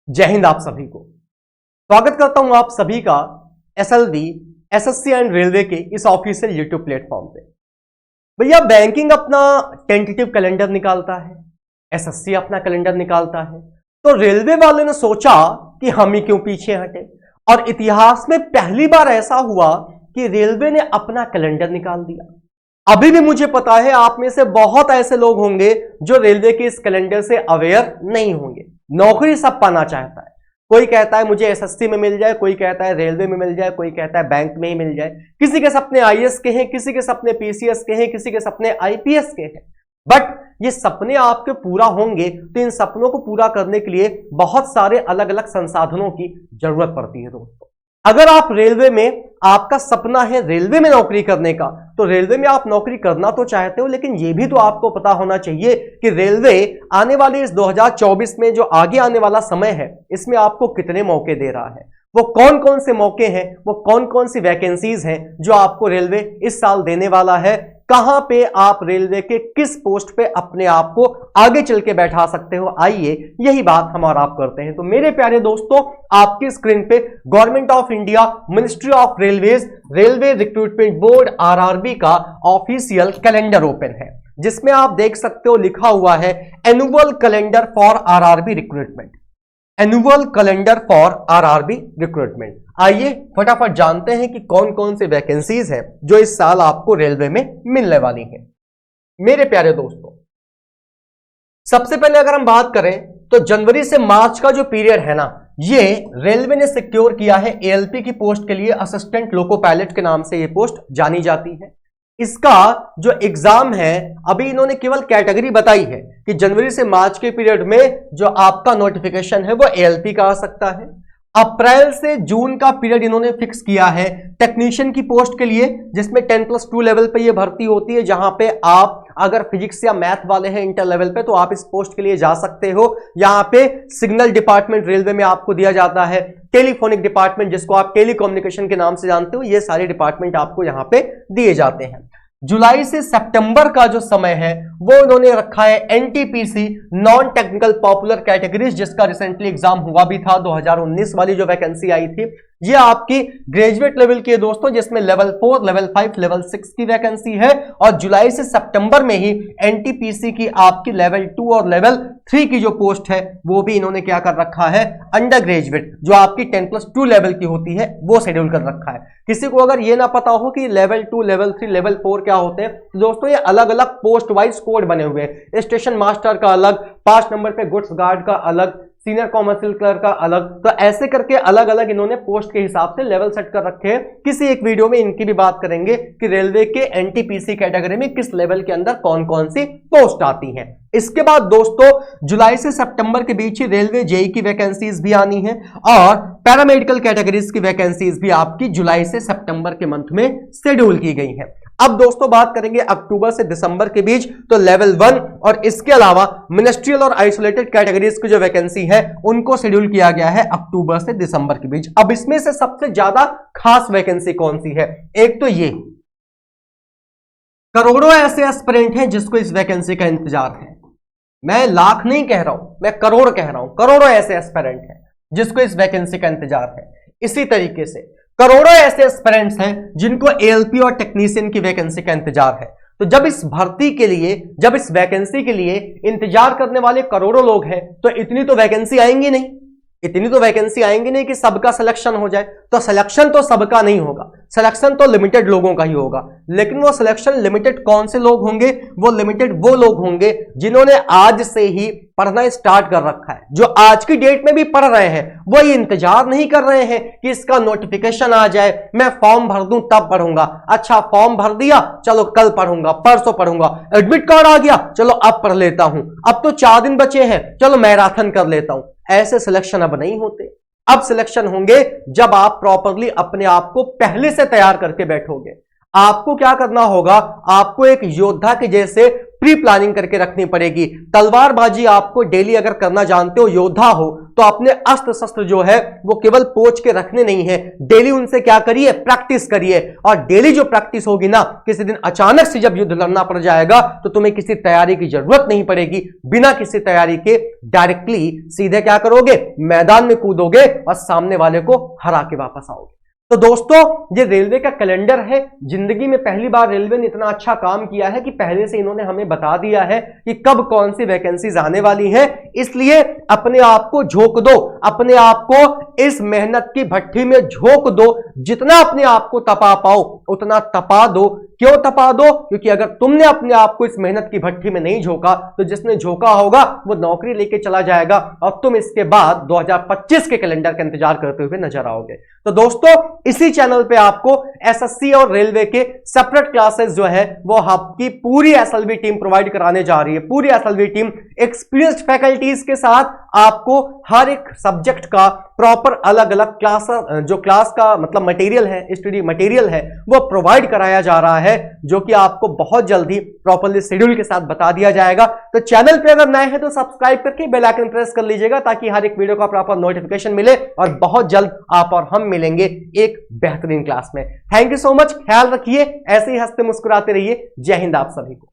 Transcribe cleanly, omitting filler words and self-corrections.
जय हिंद। आप सभी को स्वागत करता हूं आप सभी का एसएलवी, एसएससी एंड रेलवे के इस ऑफिशियल यूट्यूब प्लेटफॉर्म पे। भैया बैंकिंग अपना टेंटेटिव कैलेंडर निकालता है, एसएससी अपना कैलेंडर निकालता है, तो रेलवे वाले ने सोचा कि हम ही क्यों पीछे हटे। और इतिहास में पहली बार ऐसा हुआ कि रेलवे ने अपना कैलेंडर निकाल दिया। अभी भी मुझे पता है आप में से बहुत ऐसे लोग होंगे जो रेलवे के इस कैलेंडर से अवेयर नहीं होंगे। नौकरी सब पाना चाहता है, कोई कहता है मुझे एसएससी में मिल जाए, कोई कहता है रेलवे में मिल जाए, कोई कहता है बैंक में ही मिल जाए। किसी के सपने आईएएस के हैं, किसी के सपने पीसीएस के हैं, किसी के सपने आईपीएस के हैं। बट ये सपने आपके पूरा होंगे तो इन सपनों को पूरा करने के लिए बहुत सारे अलग अलग संसाधनों की जरूरत पड़ती है दोस्तों। अगर आप रेलवे में, आपका सपना है रेलवे में नौकरी करने का, तो रेलवे में आप नौकरी करना तो चाहते हो, लेकिन यह भी तो आपको पता होना चाहिए कि रेलवे आने वाले इस 2024 में जो आगे आने वाला समय है, इसमें आपको कितने मौके दे रहा है, वो कौन कौन से मौके हैं, वो कौन कौन सी वैकेंसीज हैं जो आपको रेलवे इस साल देने वाला है। कहां पे आप रेलवे के किस पोस्ट पे अपने आप को आगे चल के बैठा सकते हो, आइए यही बात हम और आप करते हैं। तो मेरे प्यारे दोस्तों, आपकी स्क्रीन पे government of India, ministry of railways, railway recruitment board RRB का ऑफिशियल कैलेंडर ओपन है, जिसमें आप देख सकते हो लिखा हुआ है annual calendar for RRB recruitment, annual calendar for RRB recruitment. आइए फटाफट जानते हैं कि कौन कौन से वैकेंसीज हैं जो इस साल आपको रेलवे में मिलने वाली हैं। मेरे प्यारे दोस्तों, सबसे पहले अगर हम बात करें तो जनवरी से मार्च का जो पीरियड है ना, ये रेलवे ने सिक्योर किया है एएलपी की पोस्ट के लिए। असिस्टेंट लोको पायलट के नाम से ये पोस्ट जानी जाती है। इसका जो एग्जाम है, अभी इन्होंने केवल कैटेगरी बताई है कि जनवरी से मार्च के पीरियड में जो आपका नोटिफिकेशन है वो एएलपी का आ सकता है। अप्रैल से जून का पीरियड इन्होंने फिक्स किया है टेक्नीशियन की पोस्ट के लिए, जिसमें 10+2 लेवल पे ये भर्ती होती है, जहां पे आप अगर फिजिक्स या मैथ वाले हैं इंटर लेवल पे तो आप इस पोस्ट के लिए जा सकते हो। यहां पे सिग्नल डिपार्टमेंट रेलवे में आपको दिया जाता है, टेलीफोनिक डिपार्टमेंट जिसको आप टेलीकम्युनिकेशन के नाम से जानते हो, ये सारे डिपार्टमेंट आपको यहां पे दिए जाते हैं। जुलाई से सितंबर का जो समय है वो इन्होंने रखा है NTPC, non technical popular categories, जिसका रिसेंटली एग्जाम हुआ भी था। 2019 वाली जो वैकेंसी आई थी ये आपकी ग्रेजुएट लेवल की है दोस्तों, जिसमें लेवल 4, लेवल 5, लेवल 6 की वैकेंसी है। और जुलाई से सितंबर में ही एनटीपीसी की आपकी लेवल 2 और लेवल 3 की जो पोस्ट है वो भी इन्होंने क्या कर रखा है, अंडर ग्रेजुएट जो आपकी 10+2 लेवल की होती है वो शेड्यूल कर रखा है। किसी को अगर ये ना पता हो कि लेवल 2, लेवल 3, लेवल 4 क्या होते हैं, तो दोस्तों ये अलग अलग पोस्ट वाइज कोड बने हुए हैं। स्टेशन मास्टर का अलग, 5 नंबर पे गुड्स गार्ड का अलग, सीनियर कॉमर्शियल क्लर्क का अलग, तो ऐसे करके अलग अलग इन्होंने पोस्ट के हिसाब से लेवल सेट कर रखे हैं। किसी एक वीडियो में इनकी भी बात करेंगे कि रेलवे के एनटीपीसी कैटेगरी में किस लेवल के अंदर कौन कौन सी पोस्ट आती हैं। इसके बाद दोस्तों जुलाई से सितंबर के बीच ही रेलवे जेई की वैकेंसीज भी आनी है और पैरामेडिकल कैटेगरीज की वैकेंसीज भी आपकी जुलाई से सितंबर के मंथ में शेड्यूल की गई है। अब दोस्तों बात करेंगे अक्टूबर से दिसंबर के बीच, तो लेवल 1 और इसके अलावा मिनिस्ट्रियल और आइसोलेटेड कैटेगरीज की जो वैकेंसी है उनको शेड्यूल किया गया है अक्टूबर से दिसंबर के बीच। अब इसमें से सबसे ज्यादा खास वैकेंसी कौन सी है? एक तो ये, करोड़ों ऐसे एस्पिरेंट हैं जिसको इस वैकेंसी का इंतजार है। मैं लाख नहीं कह रहा हूं, मैं करोड़ कह रहा हूं। करोड़ों ऐसे एस्पिरेंट हैं जिसको इस वैकेंसी का इंतजार है। इसी तरीके से करोड़ों ऐसे एस्पिरेंट्स हैं जिनको एएलपी और टेक्नीशियन की वैकेंसी का इंतजार है। तो जब इस भर्ती के लिए, जब इस वैकेंसी के लिए इंतजार करने वाले करोड़ों लोग हैं, तो इतनी तो वैकेंसी आएंगी नहीं, इतनी तो वैकेंसी आएंगी नहीं कि सबका सिलेक्शन हो जाए। तो सिलेक्शन तो सबका नहीं होगा, सिलेक्शन तो लिमिटेड लोगों का ही होगा। लेकिन वो सिलेक्शन लिमिटेड कौन से लोग होंगे? वो लिमिटेड वो लोग होंगे जिन्होंने आज से ही पढ़ना स्टार्ट कर रखा है, जो आज की डेट में भी पढ़ रहे हैं। वो ये इंतजार नहीं कर रहे हैं कि इसका नोटिफिकेशन आ जाए, मैं फॉर्म भर दूं तब पढ़ूंगा। अच्छा फॉर्म भर दिया, चलो कल पढ़ूंगा, परसों पढ़ूंगा। एडमिट कार्ड आ गया, चलो अब पढ़ लेता हूं। अब तो 4 दिन बचे हैं, चलो मैराथन कर लेता हूं। ऐसे सिलेक्शन अब नहीं होते। अब सिलेक्शन होंगे जब आप प्रॉपरली अपने आप को पहले से तैयार करके बैठोगे। आपको क्या करना होगा? आपको एक योद्धा के जैसे प्री प्लानिंग करके रखनी पड़ेगी। तलवारबाजी आपको डेली अगर करना जानते हो, योद्धा हो, तो अपने अस्त्र शस्त्र जो है वो केवल पोंछ के रखने नहीं है, डेली उनसे क्या करिए, प्रैक्टिस करिए। और डेली जो प्रैक्टिस होगी ना, किसी दिन अचानक से जब युद्ध लड़ना पड़ जाएगा तो तुम्हें किसी तैयारी की जरूरत नहीं पड़ेगी। बिना किसी तैयारी के डायरेक्टली सीधे क्या करोगे, मैदान में कूदोगे और सामने वाले को हरा के वापस आओगे। तो दोस्तों, ये रेलवे का कैलेंडर है। जिंदगी में पहली बार रेलवे ने इतना अच्छा काम किया है कि पहले से इन्होंने हमें बता दिया है कि कब कौन सी वैकेंसीज आने वाली हैं। इसलिए अपने आप को झोंक दो, अपने आप को इस मेहनत की भट्टी में झोंक दो। जितना अपने आप को तपा पाओ उतना तपा दो। क्यों तपा दो? क्योंकि अगर तुमने अपने आप को इस मेहनत की भट्टी में नहीं झोंका तो जिसने झोंका होगा वो नौकरी लेके चला जाएगा और तुम इसके बाद 2025 के कैलेंडर का इंतजार करते हुए नजर आओगे। तो दोस्तों, इसी चैनल पे आपको एसएससी और रेलवे के सेपरेट क्लासेस जो है वो आपकी पूरी एसएलवी टीम प्रोवाइड कराने जा रही है। पूरी एसएलवी टीम एक्सपीरियंस्ड फैकल्टीज के साथ आपको हर एक सब्जेक्ट का प्रॉपर अलग अलग क्लास, जो क्लास का मतलब मटेरियल है, स्टडी मटेरियल है, वो प्रोवाइड कराया जा रहा है, जो कि आपको बहुत जल्दी प्रॉपरली शेड्यूल के साथ बता दिया जाएगा। तो चैनल पे अगर नए हैं तो सब्सक्राइब करके बेल आइकन प्रेस कर लीजिएगा ताकि हर एक वीडियो का प्रॉपर नोटिफिकेशन मिले और बहुत जल्द आप और हम मिलेंगे एक बेहतरीन क्लास में। थैंक यू सो मच, ख्याल रखिए, ऐसे ही हंसते मुस्कुराते रहिए। जय हिंद आप सभी को।